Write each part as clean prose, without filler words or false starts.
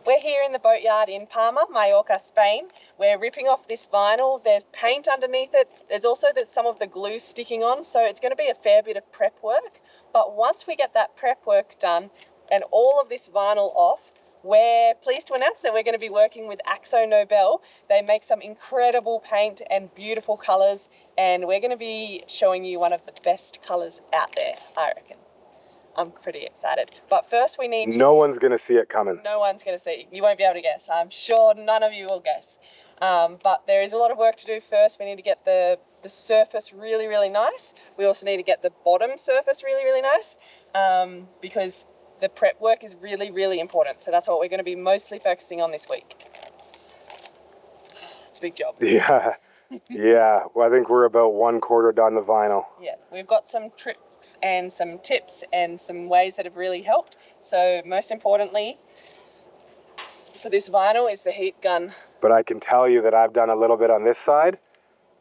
We're here in the boatyard in Palma, Mallorca, Spain. We're ripping off this vinyl. There's paint underneath it. There's also some of the glue sticking on, so it's going to be a fair bit of prep work. But once we get that prep work done and all of this vinyl off, we're pleased to announce that we're going to be working with AkzoNobel. They make some incredible paint and beautiful colours, and we're going to be showing you one of the best colours out there, I reckon. I'm pretty excited. But first we need to... No one's going to see it coming. No one's going to see it. You won't be able to guess. I'm sure none of you will guess. But there is a lot of work to do first. We need to get the surface really, really nice. We also need to get the bottom surface really, really nice because the prep work is really, really important. So that's what we're going to be mostly focusing on this week. It's a big job. Yeah. Yeah. Well, I think we're about 1/4 done the vinyl. Yeah. We've got some tricks and some tips and some ways that have really helped. So most importantly for this vinyl is the heat gun. But I can tell you that I've done a little bit on this side,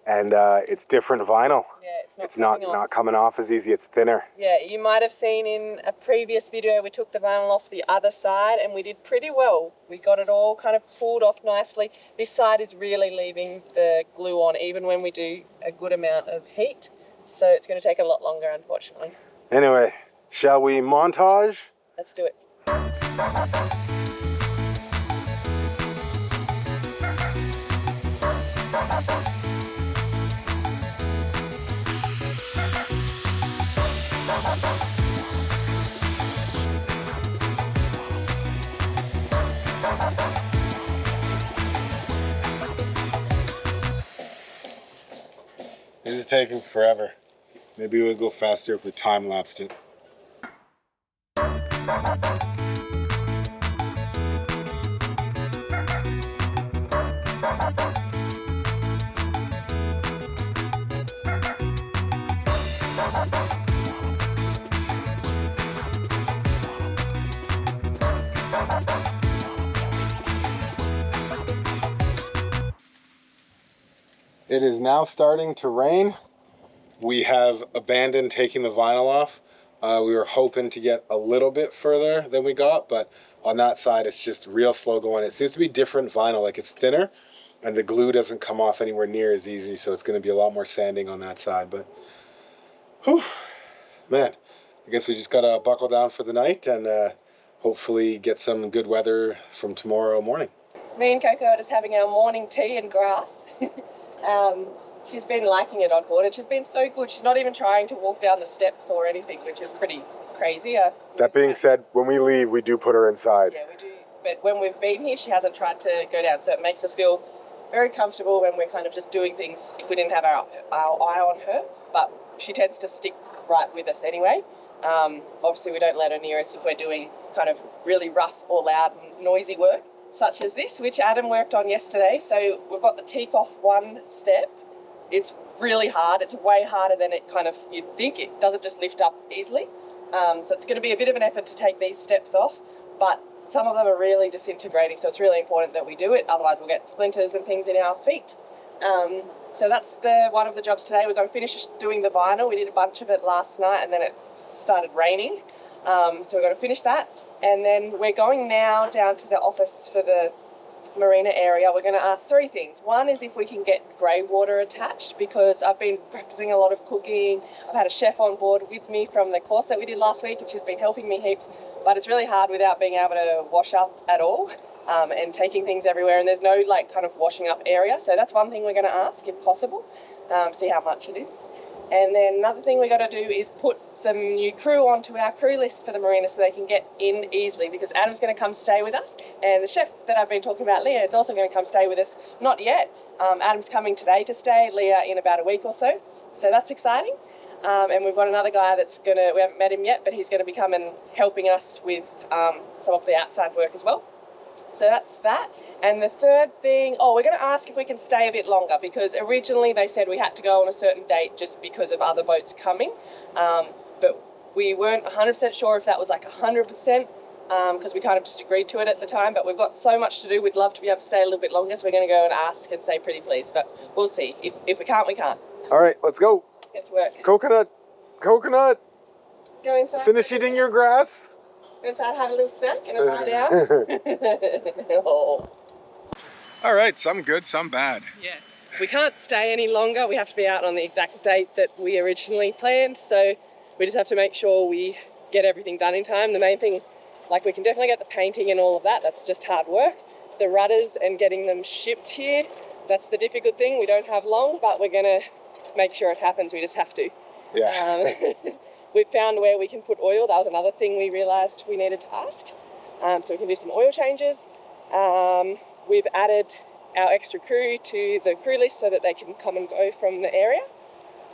and it's different vinyl. Yeah, it's not coming off as easy. It's thinner. Yeah, you might have seen in a previous video we took the vinyl off the other side and we did pretty well. We got it all kind of pulled off nicely. This side is really leaving the glue on even when we do a good amount of heat. So it's going to take a lot longer, unfortunately. Anyway, shall we montage? Let's do it. This is taking forever. Maybe it would go faster if we time-lapsed it. It is now starting to rain. We have abandoned taking the vinyl off. We were hoping to get a little bit further than we got, but on that side it's just real slow going. It seems to be different vinyl, like it's thinner and the glue doesn't come off anywhere near as easy, so it's going to be a lot more sanding on that side. But whew, man, I guess we just gotta buckle down for the night and hopefully get some good weather from tomorrow morning. Me and Coco are just having our morning tea and grass. She's been liking it on board and she's been so good. She's not even trying to walk down the steps or anything, which is pretty crazy. That being said, when we leave, we do put her inside. Yeah, we do. But when we've been here, she hasn't tried to go down. So it makes us feel very comfortable when we're kind of just doing things if we didn't have our eye on her. But she tends to stick right with us anyway. Obviously, we don't let her near us if we're doing kind of really rough or loud and noisy work, such as this, which Adam worked on yesterday. So we've got the teak off one step. It's really hard. It's way harder than it kind of you'd think. It doesn't just lift up easily. So it's going to be a bit of an effort to take these steps off, but some of them are really disintegrating, so it's really important that we do it, otherwise we'll get splinters and things in our feet. So that's one of the jobs today. We've got to finish doing the vinyl. We did a bunch of it last night and then it started raining. So we've got to finish that. And then we're going now down to the office for the Marina area. We're going to ask 3 things. One is if we can get grey water attached, because I've been practicing a lot of cooking. I've had a chef on board with me from the course that we did last week and she's been helping me heaps, but it's really hard without being able to wash up at all and taking things everywhere, and there's no like kind of washing up area. So that's one thing we're going to ask if possible, see how much it is. And then another thing we got to do is put some new crew onto our crew list for the Marina so they can get in easily, because Adam's going to come stay with us, and the chef that I've been talking about, Leah, is also going to come stay with us. Not yet. Adam's coming today to stay, Leah in about a week or so. So that's exciting. And we've got another guy that's we haven't met him yet, but he's going to be coming helping us with some of the outside work as well. So that's that. And the third thing, we're going to ask if we can stay a bit longer, because originally they said we had to go on a certain date just because of other boats coming. But we weren't 100% sure if that was like 100%, because we kind of just agreed to it at the time. But we've got so much to do, we'd love to be able to stay a little bit longer, so we're going to go and ask and say pretty please. But we'll see. If we can't, we can't. All right, let's go. Get to work. Coconut. Go inside. Finish eating your grass. Inside, have a little snack and a lie down. Oh. All right, some good, some bad. Yeah, we can't stay any longer. We have to be out on the exact date that we originally planned. So we just have to make sure we get everything done in time. The main thing, like, we can definitely get the painting and all of that. That's just hard work. The rudders and getting them shipped here, that's the difficult thing. We don't have long, but we're gonna make sure it happens. We just have to. Yeah. We've found where we can put oil. That was another thing we realised we needed to ask. So we can do some oil changes. We've added our extra crew to the crew list so that they can come and go from the area.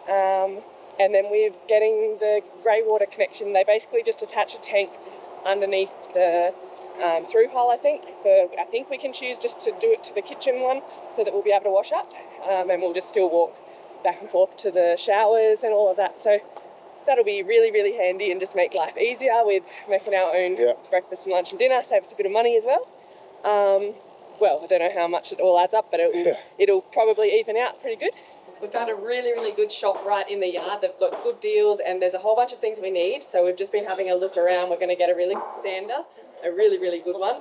And then we're getting the grey water connection. They basically just attach a tank underneath the through hull, I think. I think we can choose just to do it to the kitchen one so that we'll be able to wash up. And we'll just still walk back and forth to the showers and all of that. So that'll be really, really handy and just make life easier with making our own breakfast and lunch and dinner, save us a bit of money as well. Well, I don't know how much it all adds up, but it'll probably even out pretty good. We've found a really, really good shop right in the yard. They've got good deals and there's a whole bunch of things we need. So we've just been having a look around. We're going to get a really good sander, a really, really good one,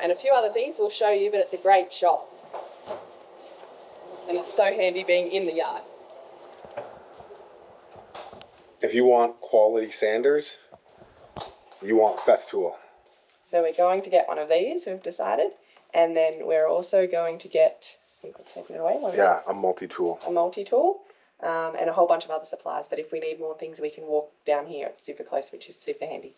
and a few other things we'll show you, but it's a great shop. And it's so handy being in the yard. If you want quality sanders, you want Festool. So we're going to get one of these, we've decided. And then we're also going to get, I think I've taken it away. A multi-tool. A multi-tool and a whole bunch of other supplies. But if we need more things, we can walk down here. It's super close, which is super handy.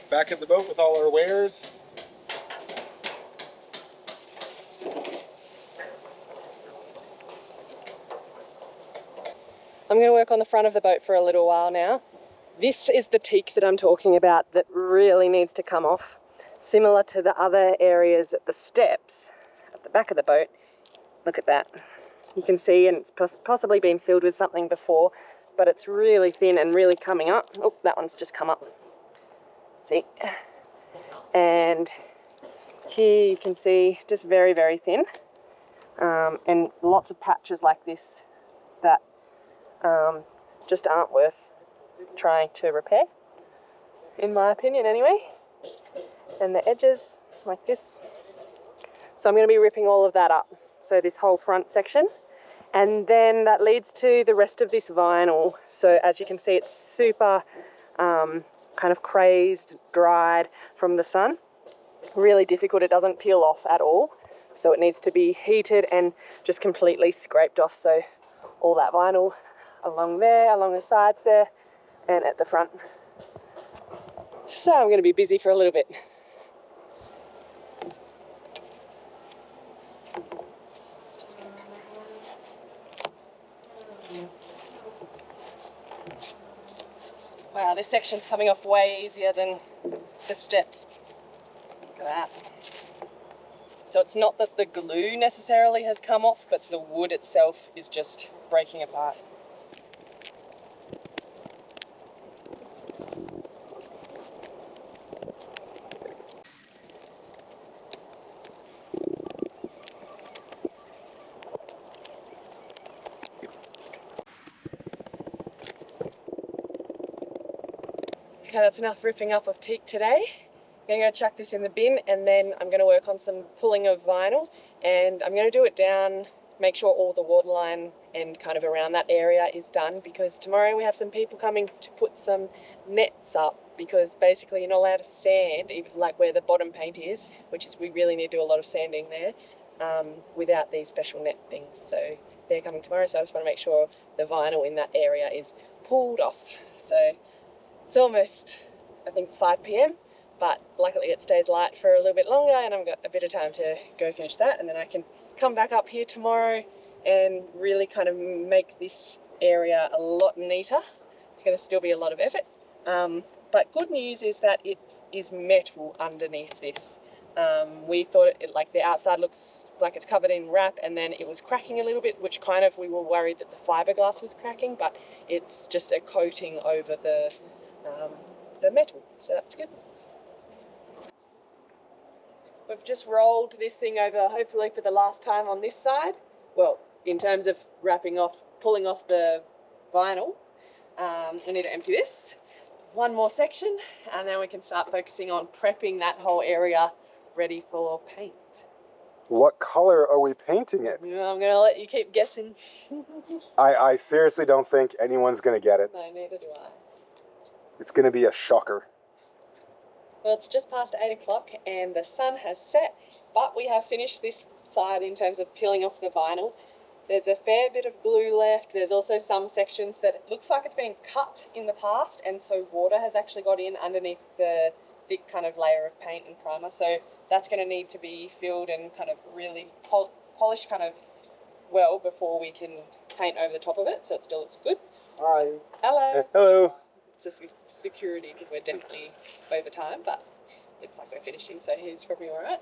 Back at the boat with all our wares. I'm going to work on the front of the boat for a little while now. This is the teak that I'm talking about that really needs to come off. Similar to the other areas at the steps at the back of the boat. Look at that. You can see, and it's possibly been filled with something before, but it's really thin and really coming up. Oh, that one's just come up. See? And here you can see just very, very thin. And lots of patches like this that just aren't worth trying to repair, in my opinion anyway. And the edges like this. So I'm going to be ripping all of that up. So this whole front section. And then that leads to the rest of this vinyl. So as you can see, it's super kind of crazed, dried from the sun. Really difficult. It doesn't peel off at all. So it needs to be heated and just completely scraped off. So all that vinyl along there, along the sides there, and at the front. So I'm going to be busy for a little bit. Wow, this section's coming off way easier than the steps. Look at that. So it's not that the glue necessarily has come off, but the wood itself is just breaking apart. Okay, that's enough ripping up of teak today. I'm going to go chuck this in the bin and then I'm going to work on some pulling of vinyl and I'm going to do it down, make sure all the waterline and kind of around that area is done because tomorrow we have some people coming to put some nets up because basically you're not allowed to sand, even like where the bottom paint is, which is we really need to do a lot of sanding there without these special net things. So they're coming tomorrow, so I just want to make sure the vinyl in that area is pulled off. So it's almost, I think, 5 p.m. but luckily it stays light for a little bit longer and I've got a bit of time to go finish that and then I can come back up here tomorrow and really kind of make this area a lot neater. It's going to still be a lot of effort, but good news is that it is metal underneath this. We thought it like the outside looks like it's covered in wrap and then it was cracking a little bit, which kind of we were worried that the fiberglass was cracking, but it's just a coating over the metal, so that's good. We've just rolled this thing over hopefully for the last time on this side well, in terms of pulling off the vinyl, we need to empty this. One more section, and then we can start focusing on prepping that whole area ready for paint. What color are we painting it? I'm gonna let you keep guessing. I seriously don't think anyone's gonna get it. No, neither do I. It's gonna be a shocker. Well, it's just past 8 o'clock and the sun has set, but we have finished this side in terms of peeling off the vinyl. There's a fair bit of glue left. There's also some sections that it looks like it's been cut in the past, and so water has actually got in underneath the thick kind of layer of paint and primer. So that's going to need to be filled and kind of really polished kind of well before we can paint over the top of it, so it still looks good. Hi. Hello. Hello. It's a security because we're definitely over time, but looks like we're finishing, so he's probably all right.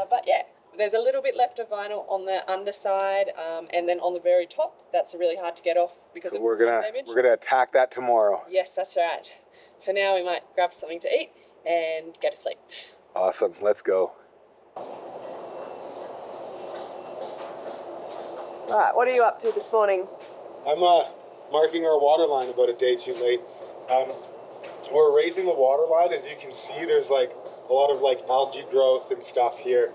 But yeah, there's a little bit left of vinyl on the underside, and then on the very top, that's really hard to get off because So of we're the gonna damage. we're gonna attack that tomorrow. Yes, that's right. For now, we might grab something to eat and get to sleep. Awesome. Let's go. Right, what are you up to this morning? I'm marking our water line about a day too late. We're raising the water line. As you can see, there's like a lot of like algae growth and stuff here.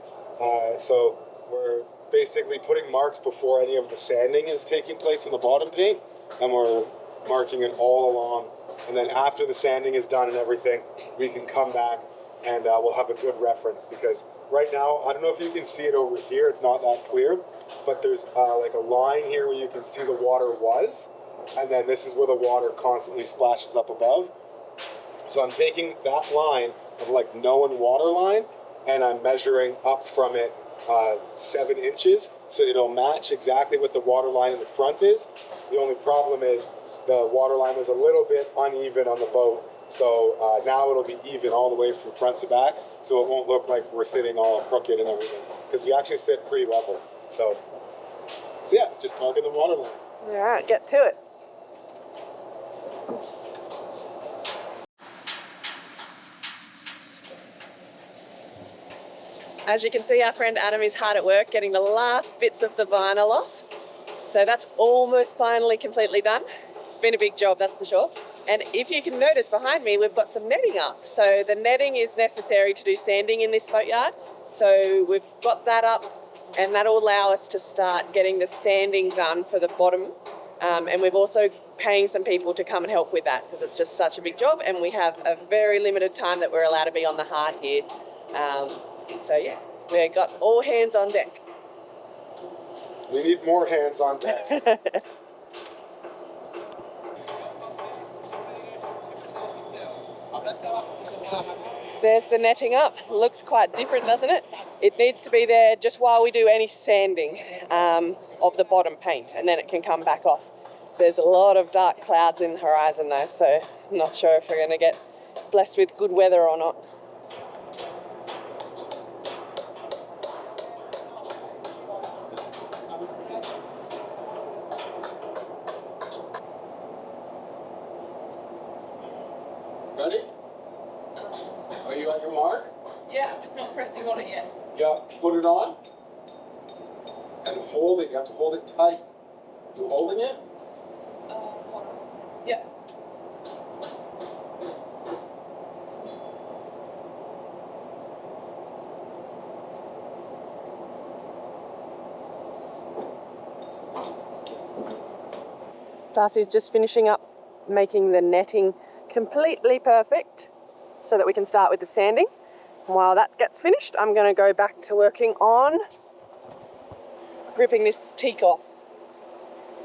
So we're basically putting marks before any of the sanding is taking place in the bottom paint, and we're marking it all along. And then after the sanding is done and everything, we can come back and we'll have a good reference, because right now, I don't know if you can see it over here, it's not that clear, but there's like a line here where you can see the water was, and then this is where the water constantly splashes up above. So I'm taking that line of like known water line, and I'm measuring up from it 7 inches, so it'll match exactly what the water line in the front is. The only problem is the water line was a little bit uneven on the boat, so now it'll be even all the way from front to back, so it won't look like we're sitting all crooked and everything, because we actually sit pretty level. So yeah, just marking the water line. All right, get to it. As you can see, our friend Adam is hard at work getting the last bits of the vinyl off. So that's almost finally completely done. Been a big job, that's for sure. And if you can notice behind me, we've got some netting up. So the netting is necessary to do sanding in this boatyard. So we've got that up, and that'll allow us to start getting the sanding done for the bottom. And we've also paying some people to come and help with that, because it's just such a big job, and we have a very limited time that we're allowed to be on the hard here. So yeah, we've got all hands on deck. We need more hands on deck. There's the netting up. Looks quite different, doesn't it? It needs to be there just while we do any sanding of the bottom paint, and then it can come back off. There's a lot of dark clouds in the horizon though, so I'm not sure if we're going to get blessed with good weather or not. Ready? Are you at your mark? Yeah, I'm just not pressing on it yet. Yeah, put it on. And hold it. You have to hold it tight. You holding it? Yeah. Darcy's just finishing up making the netting completely perfect so that we can start with the sanding. And while that gets finished, I'm going to go back to working on ripping this teak off.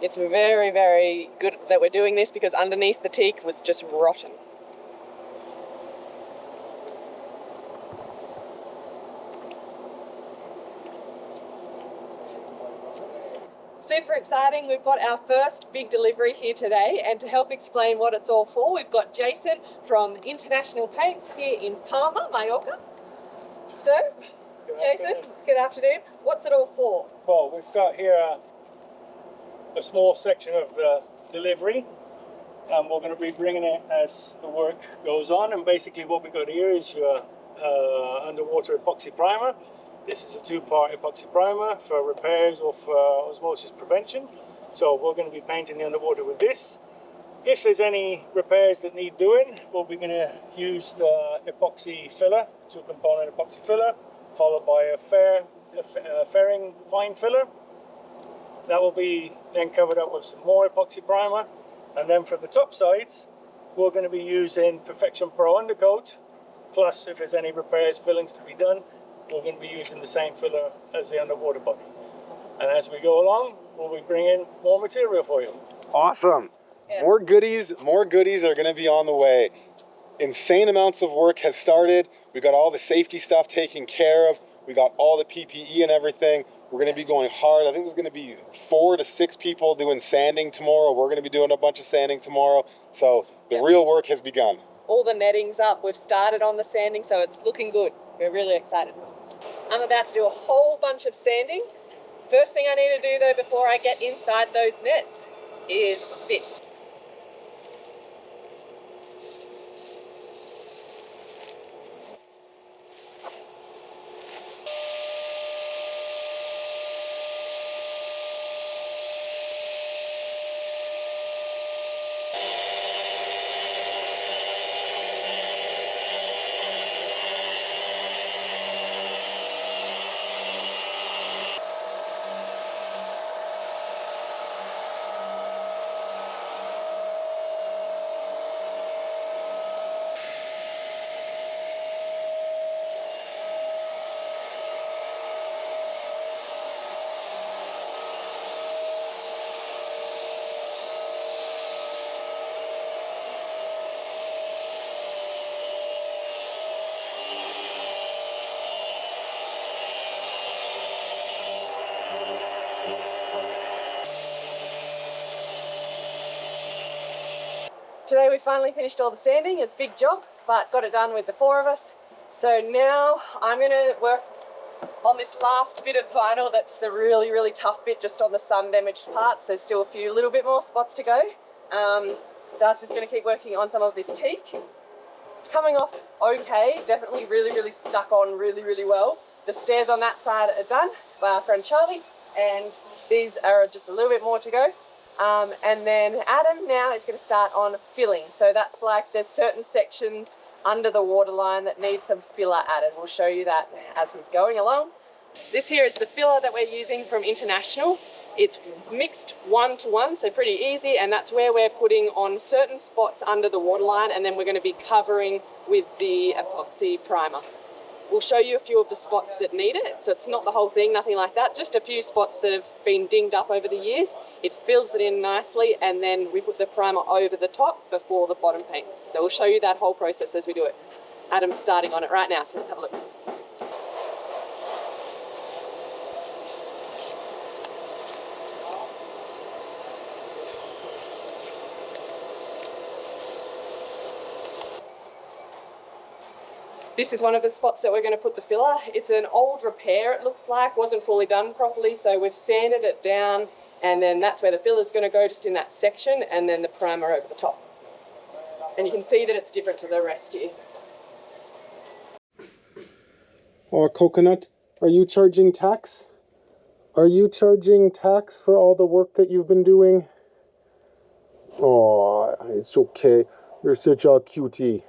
It's very, very good that we're doing this, because underneath the teak was just rotten. Super exciting. We've got our first big delivery here today, and to help explain what it's all for, we've got Jason from International Paints here in Palma, Mallorca. So, Jason, good afternoon. What's it all for? Well, we've got here a small section of the delivery, and we're going to be bringing it as the work goes on. And basically what we've got here is your underwater epoxy primer, This is a two-part epoxy primer for repairs or for osmosis prevention. So we're going to be painting the underwater with this. If there's any repairs that need doing, we're going to use the epoxy filler, two-component epoxy filler, followed by a fairing fine filler. That will be then covered up with some more epoxy primer. And then for the top sides, we're going to be using Perfection Pro undercoat. Plus, if there's any repairs, fillings to be done, we're going to be using the same filler as the underwater body. And as we go along, we'll be bringing more material for you. Awesome. Yeah. More goodies are going to be on the way. Insane amounts of work has started. We got all the safety stuff taken care of. We got all the PPE and everything. We're going to be going hard. I think there's going to be 4 to 6 people doing sanding tomorrow. We're going to be doing a bunch of sanding tomorrow. So the real work has begun. All the netting's up. We've started on the sanding, so it's looking good. We're really excited. I'm about to do a whole bunch of sanding. First thing I need to do though before I get inside those nets is this. Today we finally finished all the sanding. It's a big job, but got it done with the 4 of us. So now I'm going to work on this last bit of vinyl that's the really, really tough bit just on the sun damaged parts. There's still a few little bit more spots to go. Darcy's going to keep working on some of this teak. It's coming off okay, definitely really, really stuck on really, really well. The stairs on that side are done by our friend Charlie, and these are just a little bit more to go. And then Adam now is going to start on filling. So that's like there's certain sections under the waterline that need some filler added. We'll show you that as he's going along. This here is the filler that we're using from International. It's mixed 1-to-1, so pretty easy, and that's where we're putting on certain spots under the waterline, and then we're going to be covering with the epoxy primer. We'll show you a few of the spots that need it, so it's not the whole thing, nothing like that, just a few spots that have been dinged up over the years. It fills it in nicely, and then we put the primer over the top before the bottom paint. So we'll show you that whole process as we do it. Adam's starting on it right now, so let's have a look. This is one of the spots that we're going to put the filler. It's an old repair, it looks like, wasn't fully done properly, so we've sanded it down, and then that's where the filler's going to go, just in that section, and then the primer over the top. And you can see that it's different to the rest here. Oh, Coconut, are you charging tax? Are you charging tax for all the work that you've been doing? Oh, it's okay. You're such a cutie.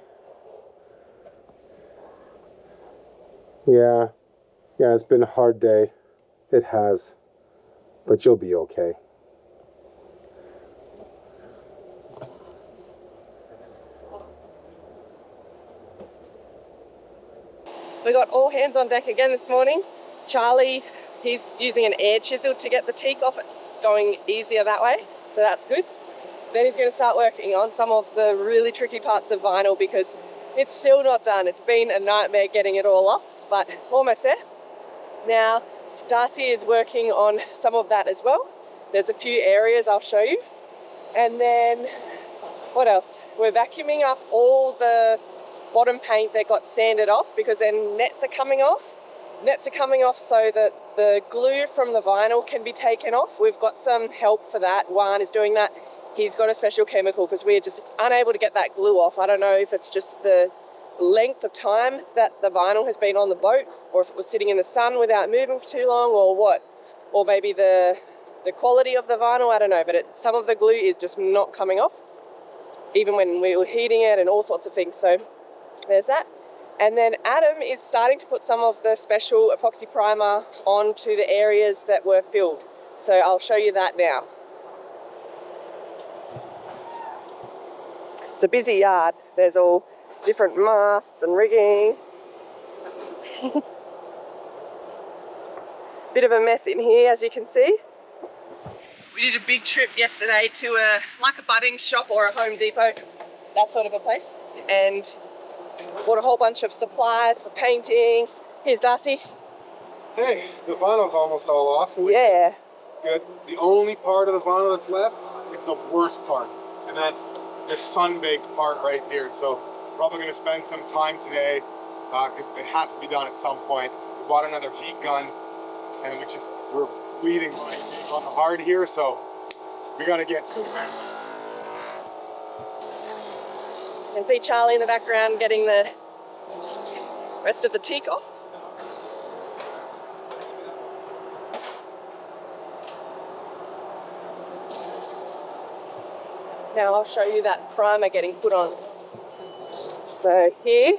Yeah, it's been a hard day. It has. But you'll be okay. We got all hands on deck again this morning. Charlie, he's using an air chisel to get the teak off. It's going easier that way, so that's good. Then he's going to start working on some of the really tricky parts of vinyl because it's still not done. It's been a nightmare getting it all off, but almost there. Now, Darcy is working on some of that as well. There's a few areas I'll show you. And then, what else? We're vacuuming up all the bottom paint that got sanded off because then nets are coming off. Nets are coming off so that the glue from the vinyl can be taken off. We've got some help for that. Juan is doing that. He's got a special chemical because we're just unable to get that glue off. I don't know if it's just the length of time that the vinyl has been on the boat, or if it was sitting in the sun without moving for too long, or what, or maybe the quality of the vinyl, I don't know, but some of the glue is just not coming off, even when we were heating it and all sorts of things. So there's that. And then Adam is starting to put some of the special epoxy primer onto the areas that were filled. So I'll show you that now. It's a busy yard. There's all different masts and rigging. Bit of a mess in here, as you can see. We did a big trip yesterday to like a Bunnings shop or a Home Depot, that sort of a place, and bought a whole bunch of supplies for painting. Here's Darcy. Hey, the vinyl's almost all off. Yeah. Good. The only part of the vinyl that's left is the worst part, and that's this sun-baked part right here. So probably going to spend some time today because it has to be done at some point. We bought another heat gun, and we're bleeding on the hard here, so we got to get to it. You can see Charlie in the background getting the rest of the teak off. Now I'll show you that primer getting put on. So here,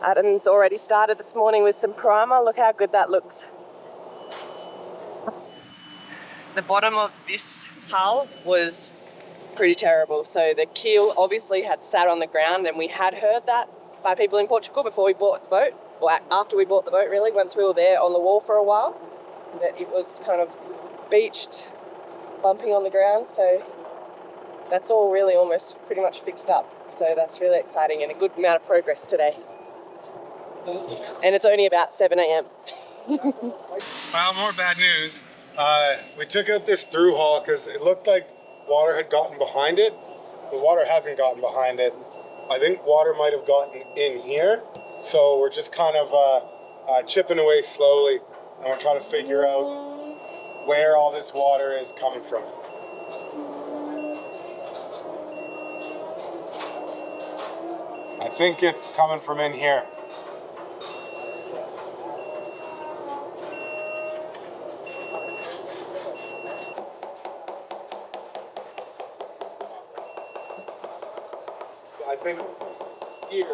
Adam's already started this morning with some primer. Look how good that looks. The bottom of this hull was pretty terrible. So the keel obviously had sat on the ground, and we had heard that by people in Portugal before we bought the boat, or after we bought the boat really, once we were there on the wall for a while, that it was kind of beached, bumping on the ground. So that's all really almost pretty much fixed up. So that's really exciting and a good amount of progress today. And it's only about 7 a.m. Well, more bad news. We took out this through hull because it looked like water had gotten behind it. The water hasn't gotten behind it. I think water might have gotten in here. So we're just kind of chipping away slowly, and we're trying to figure out where all this water is coming from. I think it's coming from in here. I think here.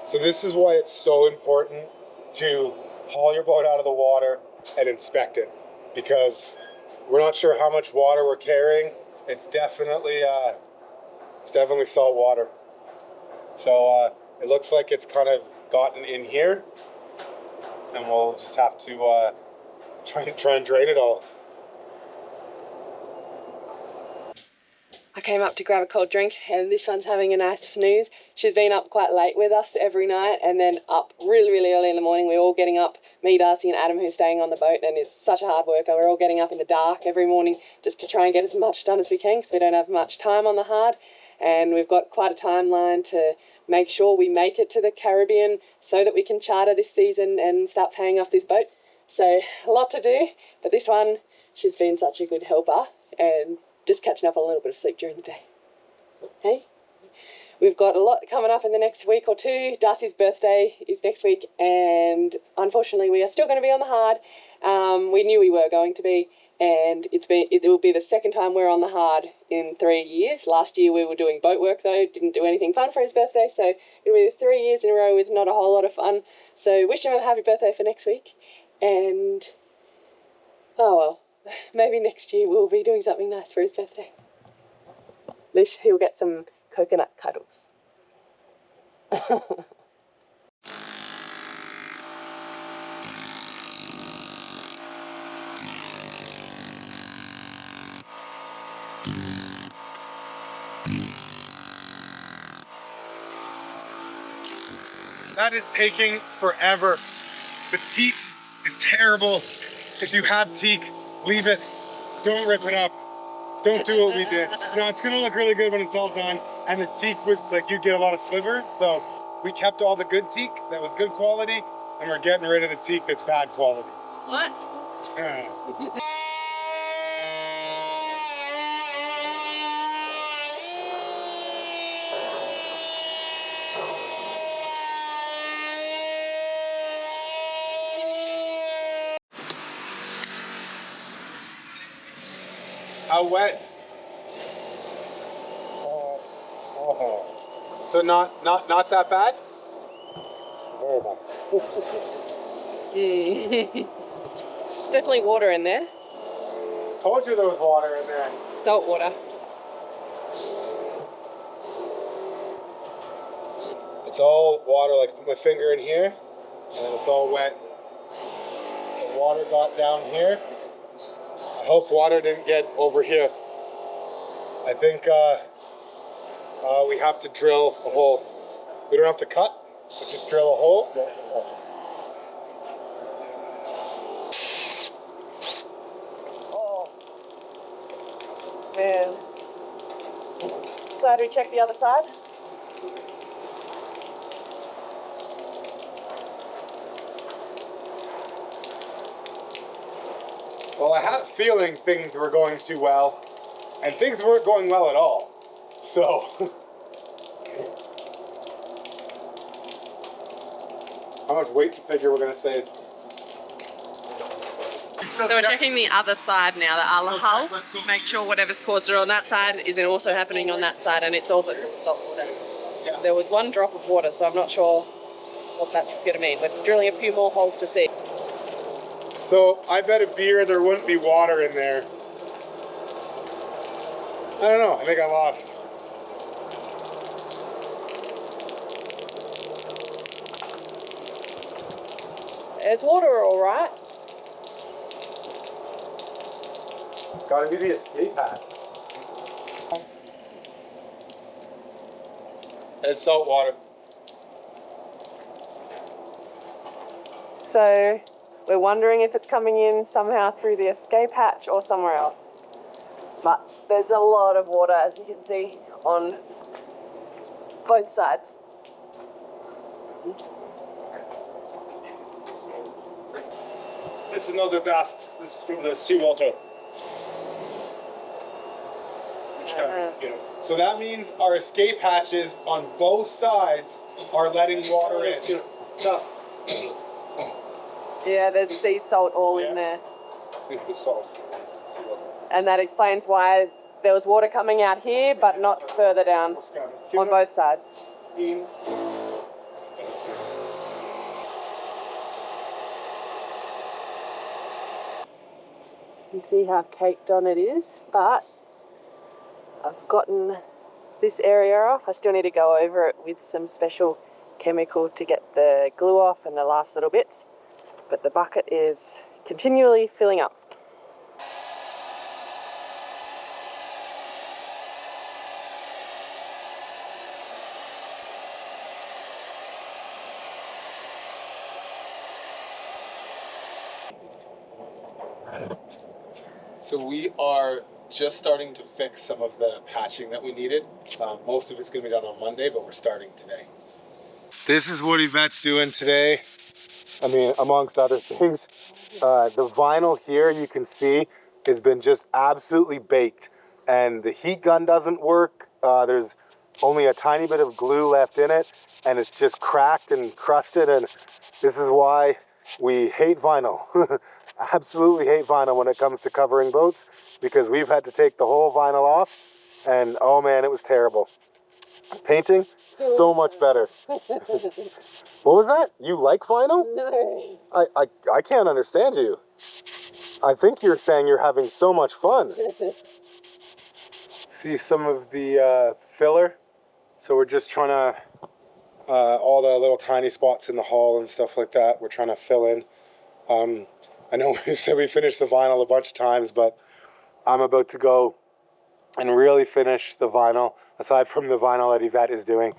So this is why it's so important to haul your boat out of the water and inspect it, because we're not sure how much water we're carrying. It's definitely salt water. So it looks like it's kind of gotten in here, and we'll just have to try and drain it all. I came up to grab a cold drink, and this one's having a nice snooze. She's been up quite late with us every night, and then up really, really early in the morning. We're all getting up, me, Darcy and Adam, who's staying on the boat and is such a hard worker. We're all getting up in the dark every morning just to try and get as much done as we can, because we don't have much time on the hard. And we've got quite a timeline to make sure we make it to the Caribbean so that we can charter this season and start paying off this boat. So a lot to do, but this one, she's been such a good helper, and just catching up on a little bit of sleep during the day. Hey, we've got a lot coming up in the next week or two. Darcy's birthday is next week, and unfortunately we are still going to be on the hard. We knew we were going to be, and it will be the second time we're on the hard in 3 years. Last year we were doing boat work though, didn't do anything fun for his birthday, so it'll be 3 years in a row with not a whole lot of fun. So wish him a happy birthday for next week, and oh well. Maybe next year we'll be doing something nice for his birthday. At least he'll get some coconut cuddles. That is taking forever. The teak is terrible. If you have teak, leave it. Don't rip it up. Don't do what we did. No, it's gonna look really good when it's all done. And the teak was like, you'd get a lot of sliver. So we kept all the good teak that was good quality, and we're getting rid of the teak that's bad quality. What? Yeah. How wet? So not that bad? Definitely water in there. Told you there was water in there. Salt water. It's all water, like put my finger in here, and it's all wet. So water got down here. I hope water didn't get over here. I think we have to drill a hole. We don't have to cut, but just drill a hole. Oh. Man. Glad we checked the other side. Well, I had a feeling things were going too well, and things weren't going well at all. So, how much weight do you figure we're gonna save? So we're checking the other side now, the other hull. Make sure whatever's caused it on that side isn't also happening on that side, and it's also salt water. Yeah. There was one drop of water, so I'm not sure what that's going to mean. We're drilling a few more holes to see. So I bet a beer there wouldn't be water in there. I don't know, I think I lost. There's water all right. Gotta be the escape hatch. It's salt water. So we're wondering if it's coming in somehow through the escape hatch or somewhere else. But there's a lot of water, as you can see, on both sides. This is not the dust. This is from the seawater. Which So that means our escape hatches on both sides are letting water in. Dust. Yeah, there's sea salt all in there. The sauce. And that explains why there was water coming out here, but not further down on both sides. You see how caked on it is, but I've gotten this area off. I still need to go over it with some special chemical to get the glue off and the last little bits, but the bucket is continually filling up. So we are just starting to fix some of the patching that we needed. Most of it's going to be done on Monday, but we're starting today. This is what Yvette's doing today. I mean, amongst other things. The vinyl here, you can see, has been just absolutely baked. And the heat gun doesn't work. There's only a tiny bit of glue left in it, and it's just cracked and crusted. And this is why we hate vinyl. Absolutely hate vinyl when it comes to covering boats, because we've had to take the whole vinyl off, and oh man, it was terrible. Painting, so much better. What was that? You like vinyl? No. I can't understand you. I think you're saying you're having so much fun. See some of the filler? So we're just trying to, all the little tiny spots in the hull and stuff like that, we're trying to fill in. I know we said we finished the vinyl a bunch of times, but I'm about to go and really finish the vinyl, aside from the vinyl that Yvette is doing.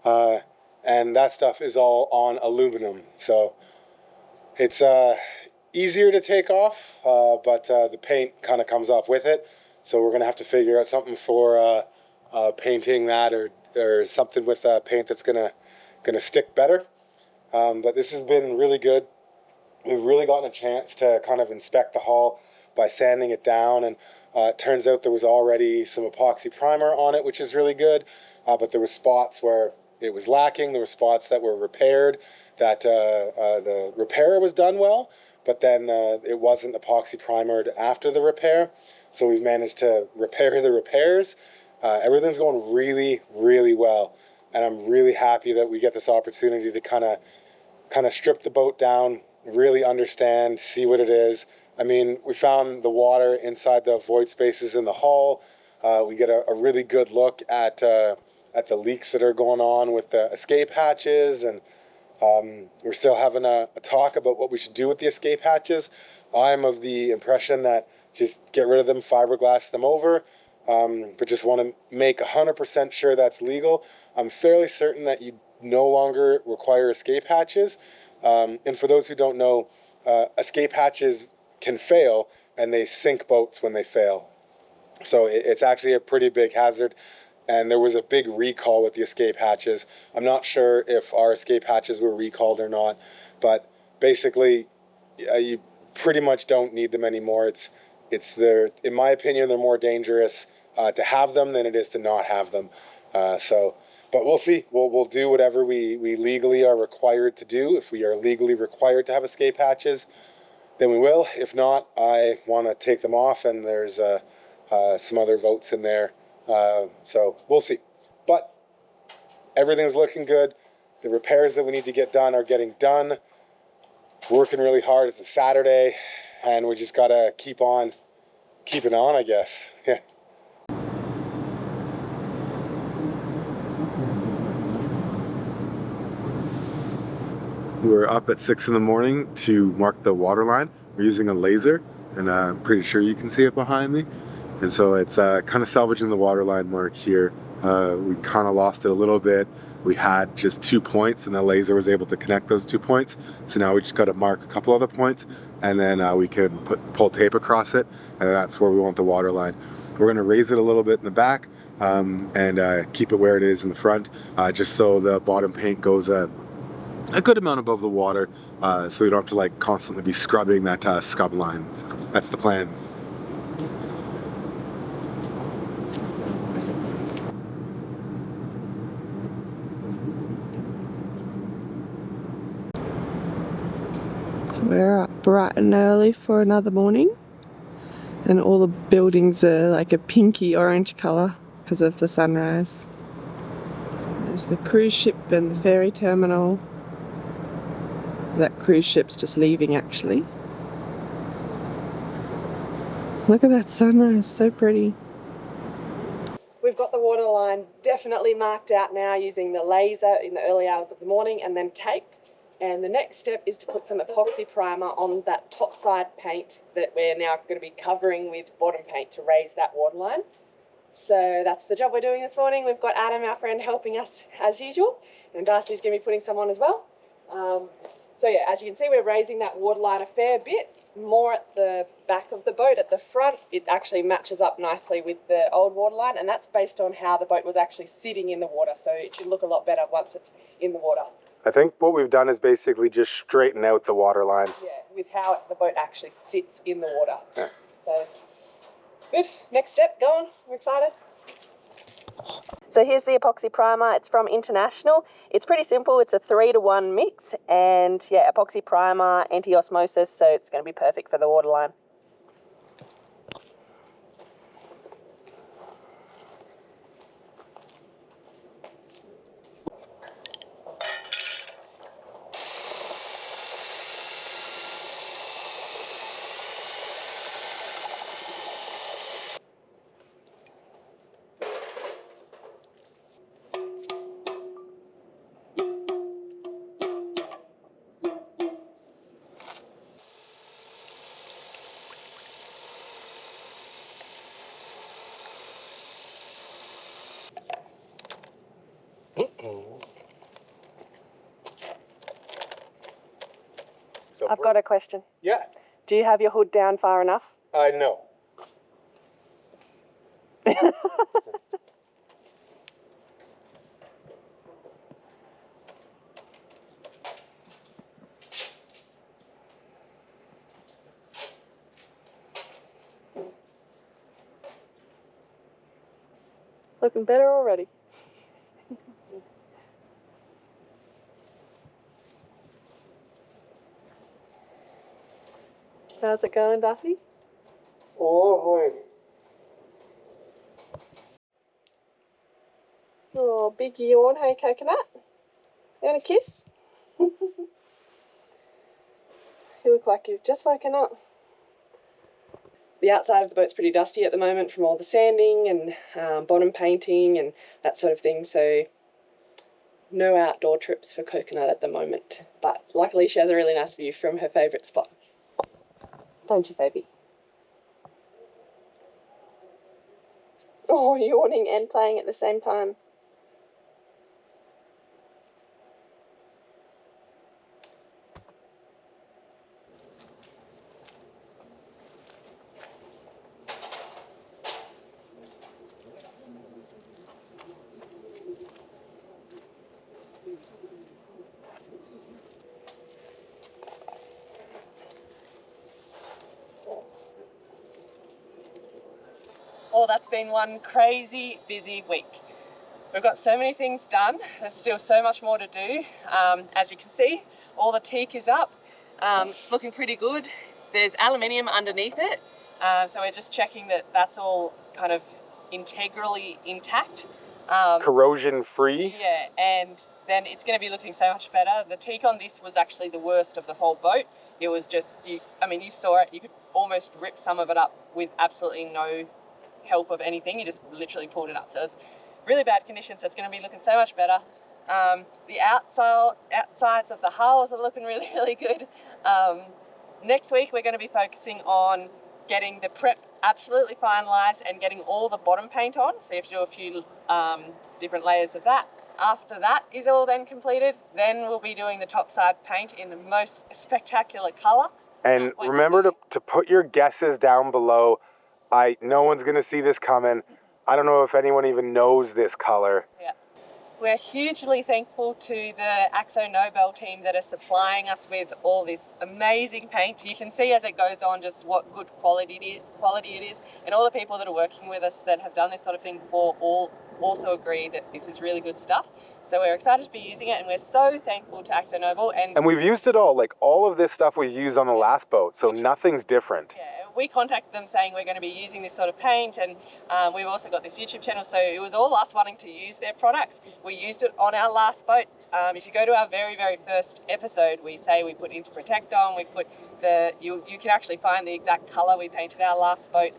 And that stuff is all on aluminum. So it's easier to take off, but the paint kind of comes off with it. So we're gonna have to figure out something for painting that, or something with paint that's gonna stick better. But this has been really good. We've really gotten a chance to kind of inspect the hull by sanding it down, and it turns out there was already some epoxy primer on it, which is really good, but there were spots where it was lacking. There were spots that were repaired, that the repair was done well, but then it wasn't epoxy primered after the repair. So we've managed to repair the repairs. Everything's going really, really well. And I'm really happy that we get this opportunity to kind of strip the boat down, really understand, see what it is. I mean, we found the water inside the void spaces in the hull. We get a really good look at the leaks that are going on with the escape hatches, and we're still having a talk about what we should do with the escape hatches. I'm of the impression that just get rid of them, fiberglass them over, but just want to make 100% sure that's legal. I'm fairly certain that you no longer require escape hatches. And for those who don't know, escape hatches can fail, and they sink boats when they fail. So it's actually a pretty big hazard. And there was a big recall with the escape hatches. I'm not sure if our escape hatches were recalled or not, but basically, you pretty much don't need them anymore. In my opinion, they're more dangerous to have them than it is to not have them. But we'll see. We'll do whatever we legally are required to do. If we are legally required to have escape hatches, then we will. If not, I want to take them off, and there's some other votes in there. So we'll see. But everything's looking good. The repairs that we need to get done are getting done. Working really hard. It's a Saturday, and we just gotta keep on keeping on, I guess. Yeah. We're up at 6 in the morning to mark the waterline. We're using a laser, and I'm pretty sure you can see it behind me. And so it's kind of salvaging the waterline mark here. We kind of lost it a little bit. We had just 2 points, and the laser was able to connect those 2 points. So now we just got to mark a couple other points, and then we can pull tape across it, and that's where we want the waterline. We're going to raise it a little bit in the back and keep it where it is in the front, just so the bottom paint goes a good amount above the water, so we don't have to like constantly be scrubbing that scub line. So that's the plan. We're up bright and early for another morning, and all the buildings are like a pinky orange colour because of the sunrise. There's the cruise ship and the ferry terminal. That cruise ship's just leaving actually. Look at that sunrise, so pretty. We've got the waterline definitely marked out now using the laser in the early hours of the morning, and then tape. And the next step is to put some epoxy primer on that topside paint that we're now going to be covering with bottom paint to raise that waterline. So that's the job we're doing this morning. We've got Adam, our friend, helping us as usual, and Darcy's going to be putting some on as well. So yeah, as you can see, we're raising that waterline a fair bit, more at the back of the boat. At the front, it actually matches up nicely with the old waterline, and that's based on how the boat was actually sitting in the water, so it should look a lot better once it's in the water. I think what we've done is basically just straighten out the waterline. Yeah, with how the boat actually sits in the water. Yeah. So, good. Next step, go on. We're excited. So here's the epoxy primer. It's from International. It's pretty simple. It's a 3-to-1 mix, and yeah, epoxy primer, anti-osmosis, so it's going to be perfect for the waterline. So I've got a question. Yeah. Do you have your hood down far enough? No. Looking better already. How's it going, Darcy? Lovely. big yawn, hey Coconut? You want a kiss? You look like you've just woken up. The outside of the boat's pretty dusty at the moment from all the sanding and bottom painting and that sort of thing, so no outdoor trips for Coconut at the moment. But luckily she has a really nice view from her favourite spot. Don't you, baby? Oh, yawning and playing at the same time. Well, that's been one crazy busy week. We've got so many things done. There's still so much more to do. As you can see, all the teak is up. It's looking pretty good. There's aluminium underneath it. So we're just checking that that's all kind of integrally intact. Corrosion free. Yeah, and then it's going to be looking so much better. The teak on this was actually the worst of the whole boat. It was just, you saw it, you could almost rip some of it up with absolutely no help of anything. You just literally pulled it up. So it's really bad condition, so it's going to be looking so much better. The outsides of the hulls are looking really, really good. Next week we're going to be focusing on getting the prep absolutely finalised and getting all the bottom paint on. So you have to do a few different layers of that. After that is all then completed, then we'll be doing the topside paint in the most spectacular colour. And remember to put your guesses down below. No one's going to see this coming. I don't know if anyone even knows this color. Yeah. We're hugely thankful to the Akzo Nobel team that are supplying us with all this amazing paint. You can see as it goes on just what good quality it is. And all the people that are working with us that have done this sort of thing before all also agree that this is really good stuff. So we're excited to be using it, and we're so thankful to Akzo Nobel. And we've used it all, like all of this stuff we used on the last boat, so nothing's different. Yeah, we contacted them saying we're going to be using this sort of paint, and we've also got this YouTube channel, so it was all us wanting to use their products. We used it on our last boat. If you go to our very, very first episode, we say we put Into Protect on, we put you can actually find the exact colour we painted our last boat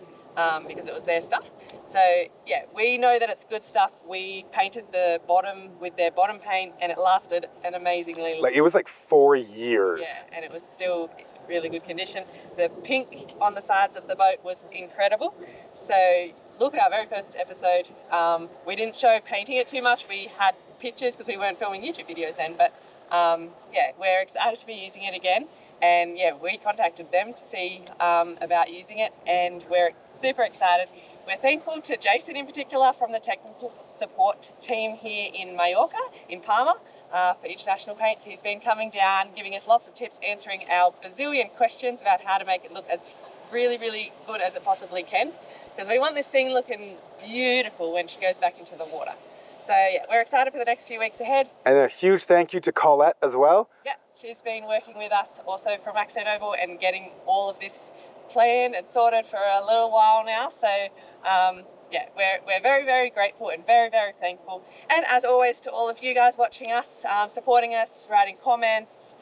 because it was their stuff. So yeah, we know that it's good stuff. We painted the bottom with their bottom paint and it lasted an amazingly long. Like it was like 4 years. Yeah, and it was still really good condition. The pink on the sides of the boat was incredible. So look at our very first episode. We didn't show painting it too much. We had pictures because we weren't filming YouTube videos then, but yeah, we're excited to be using it again. And yeah, we contacted them to see about using it, and we're super excited. We're thankful to Jason in particular from the technical support team here in Mallorca, in Palma, for International Paints. He's been coming down, giving us lots of tips, answering our bazillion questions about how to make it look as really, really good as it possibly can. Because we want this thing looking beautiful when she goes back into the water. So yeah, we're excited for the next few weeks ahead. And a huge thank you to Colette as well. Yeah, she's been working with us also from Akzo Nobel and getting all of this planned and sorted for a little while now. So yeah, we're very, very grateful and very, very thankful. And as always, to all of you guys watching us, supporting us, writing comments,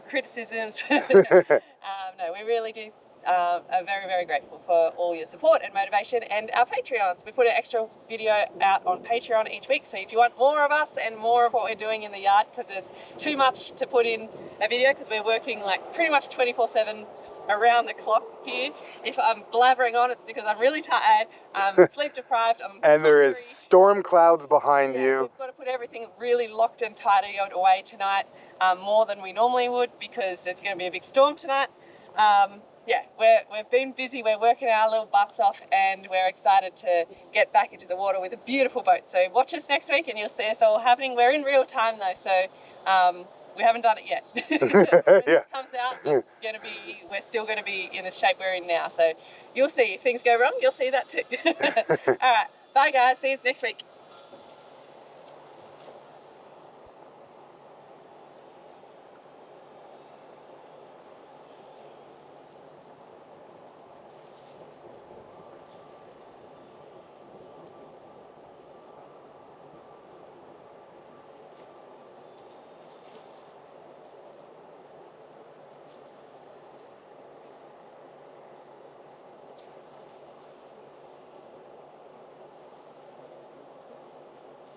criticisms. No, we really do. Are very, very grateful for all your support and motivation, and our Patreons. We put an extra video out on Patreon each week, so if you want more of us and more of what we're doing in the yard, because there's too much to put in a video because we're working like pretty much 24/7 around the clock here. If I'm blabbering on, it's because I'm really tired, sleep deprived, I'm and hungry. there is storm clouds behind you. We've got to put everything really locked and tidy away tonight, more than we normally would, because there's going to be a big storm tonight. Yeah, we've been busy, we're working our little butts off, and we're excited to get back into the water with a beautiful boat. So watch us next week and you'll see us all happening. We're in real time though, so we haven't done it yet. When this comes out, we're still going to be in the shape we're in now. So you'll see, if things go wrong, you'll see that too. All right, bye guys, see you next week.